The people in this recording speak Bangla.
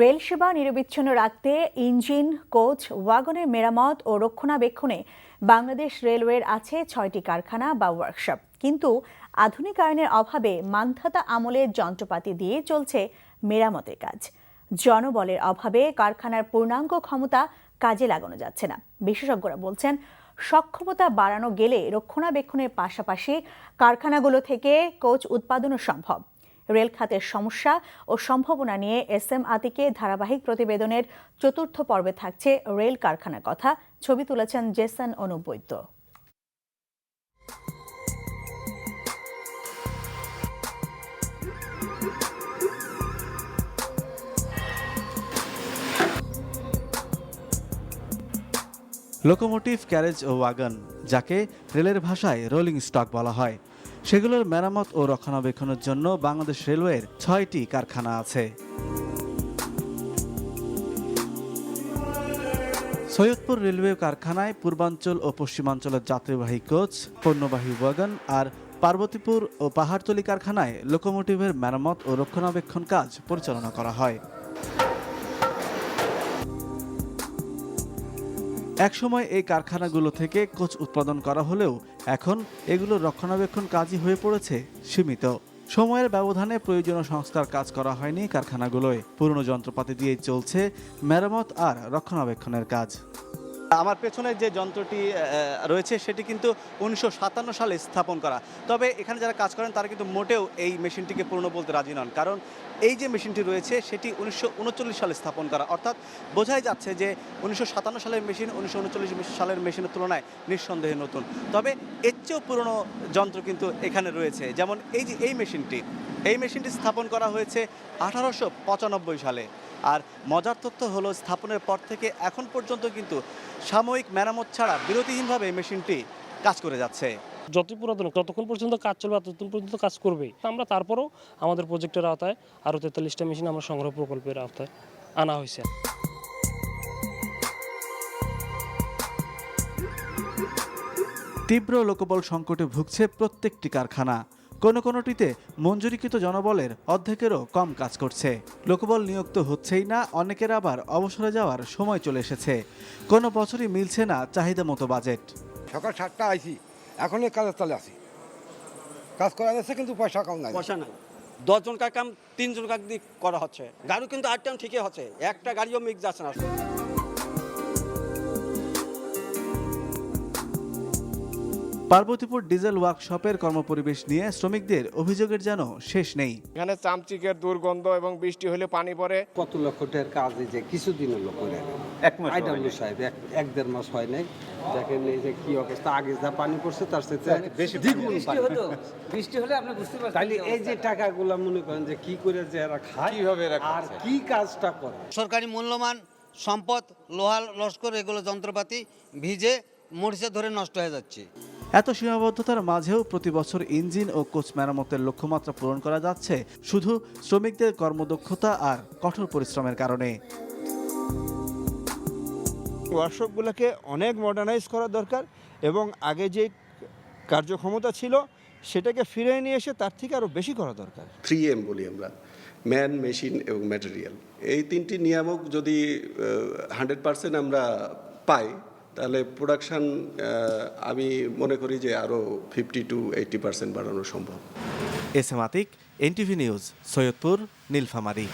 রেল সেবা নিরবিচ্ছিন্ন রাখতে ইঞ্জিন, কোচ, ওয়াগনের মেরামত ও রক্ষণাবেক্ষণে বাংলাদেশ রেলওয়ের আছে ৬টি কারখানা বা ওয়ার্কশপ। কিন্তু আধুনিকায়নের অভাবে মান্ধাতা আমলের যন্ত্রপাতি দিয়ে চলছে মেরামতের কাজ। জনবলের অভাবে কারখানার পূর্ণাঙ্গ ক্ষমতা কাজে লাগানো যাচ্ছে না। বিশেষজ্ঞরা বলছেন, সক্ষমতা বাড়ানো গেলে রক্ষণাবেক্ষণের পাশাপাশি কারখানাগুলো থেকে কোচ উৎপাদনও সম্ভব। রেল খাতের সমস্যা ও সম্ভাবনা নিয়ে SM আতিকের ধারাবাহিক প্রতিবেদনের ৪র্থ পর্বে থাকছে রেল কারখানার কথা। ছবি তুলেছেন জেসন অনুবৈদ্য। লোকোমোটিভ, ক্যারেজ ও ওয়াগন, যাকে রেলের ভাষায় রোলিং স্টক বলা হয়, সেগুলোর মেরামত ও রক্ষণাবেক্ষণের জন্য বাংলাদেশ রেলওয়ের ৬টি কারখানা আছে। সৈয়দপুর রেলওয়ে কারখানায় পূর্বাঞ্চল ও পশ্চিমাঞ্চলের যাত্রীবাহী কোচ, পণ্যবাহী ওয়াগন, আর পার্বতীপুর ও পাহাড়তলী কারখানায় লোকোমোটিভের মেরামত ও রক্ষণাবেক্ষণ কাজ পরিচালনা করা হয়। একসময় এই কারখানাগুলো থেকে কোচ উৎপাদন করা হলেও এখন এগুলো রক্ষণাবেক্ষণ কাজই হয়ে পড়েছে সীমিত। সময়ের ব্যবধানে প্রয়োজনীয় সংস্কার কাজ করা হয়নি কারখানাগুলোয়। পুরনো যন্ত্রপাতি দিয়েই চলছে মেরামত আর রক্ষণাবেক্ষণের কাজ। আমার পেছনে যে যন্ত্রটি রয়েছে সেটি কিন্তু 1957 সালে স্থাপন করা। তবে এখানে যারা কাজ করেন তারা কিন্তু মোটেও এই মেশিনটিকে পুরনো বলতে রাজি নন, কারণ এই যে মেশিনটি রয়েছে সেটি 1939 সালে স্থাপন করা। অর্থাৎ বোঝাই যাচ্ছে যে 1957 সালের মেশিন 1939 সালের মেশিনের তুলনায় নিঃসন্দেহে নতুন। তবে এর চেয়েও পুরনো যন্ত্র কিন্তু এখানে রয়েছে। যেমন এই মেশিনটি স্থাপন করা হয়েছে 1895 সালে। আর মজার তথ্য হলো, স্থাপনের পর থেকে এখন পর্যন্ত কিন্তু সাময়িক মেরামত ছাড়া বিরতিহীনভাবে এই মেশিনটি কাজ করে যাচ্ছে। যতই পুরাতন, যতক্ষণ পর্যন্ত কাজ চলবে ততক্ষণ পর্যন্ত কাজ করবেই। আমরা তারপরেও আমাদের প্রজেক্টের আওতায় আরও 43টা মেশিন আমরা সংগ্রহ প্রকল্পের আওতায় আনা হয়েছে। তীব্র লোকবল সংকটে ভুগছে প্রত্যেকটি কারখানা। কোনোটিতে মঞ্জুরিকৃত জনবলের অর্ধেকেরও কম কাজ করছে। লোকবল নিয়োগ তো হচ্ছেই না, অনেকের আবার অবসরে যাওয়ার সময় চলে এসেছে। কোনো বছরই মিলছে না চাহিদা মতো বাজেট। সকাল 7টা আইছি, এখন কাজের তলে আছি, কাজ করা যাচ্ছে কিন্তু পয়সা কম নাই। পয়সা নাই, 10 জনকার কাম 3 জনকার দিয়ে করা হচ্ছে। গাড়ি কিন্তু 8 টাইম ঠিকই হচ্ছে, একটা গাড়িও মিক্স যাচ্ছে না। পার্বতীপুর ডিজেল ওয়ার্কশপের কর্মপরিবেশ নিয়ে শ্রমিকদের অভিযোগের যেন শেষ নেই। এখানে চামচিকের দুর্গন্ধ এবং বৃষ্টি হলে পানি পড়ে। কত লক্ষ টাকার কাজ যে কিছুদিন হলো করে আইডব্লিউ সাহেব 1-1.5 মাস হয় নাই। দেখেন এই যে কি অবস্থা, আগে যা পানি পড়ছে তার সাথে বেশি বৃষ্টি হলে আপনি বুঝতে পারছেন। তাইলে এই যে টাকাগুলো মনে করেন যে কি করে যে এরা খায়, কিভাবে আর কি কাজটা করে। সরকারি মূল্যবান সম্পদ, লোহা লস্কর, এগুলো যন্ত্রপাতি ভিজে মরিচা ধরে নষ্ট হয়ে যাচ্ছে। এত সীমাবদ্ধতার মাঝেও প্রতি বছর ইঞ্জিন ও কোচ মেরামতের লক্ষ্যমাত্রা পূরণ করা যাচ্ছে শুধু শ্রমিকদের কর্মদক্ষতা আর কঠোর পরিশ্রমের কারণে। ওয়ার্কশপগুলোকে অনেক মডার্নাইজ করা দরকার এবং আগে যে কার্যক্ষমতা ছিল সেটাকে ফিরিয়ে নিয়ে এসে তার থেকে আরও বেশি করা দরকার। 3M বলি আমরা, ম্যান, মেশিন এবং ম্যাটেরিয়াল। এই 3টি নিয়ামক যদি 100% আমরা পাই, তাহলে প্রোডাকশন আমি মনে করি যে আরও 50 to 80% বাড়ানো সম্ভব। SM আতিক, NTV নিউজ, সৈয়দপুর, নীলফামারী।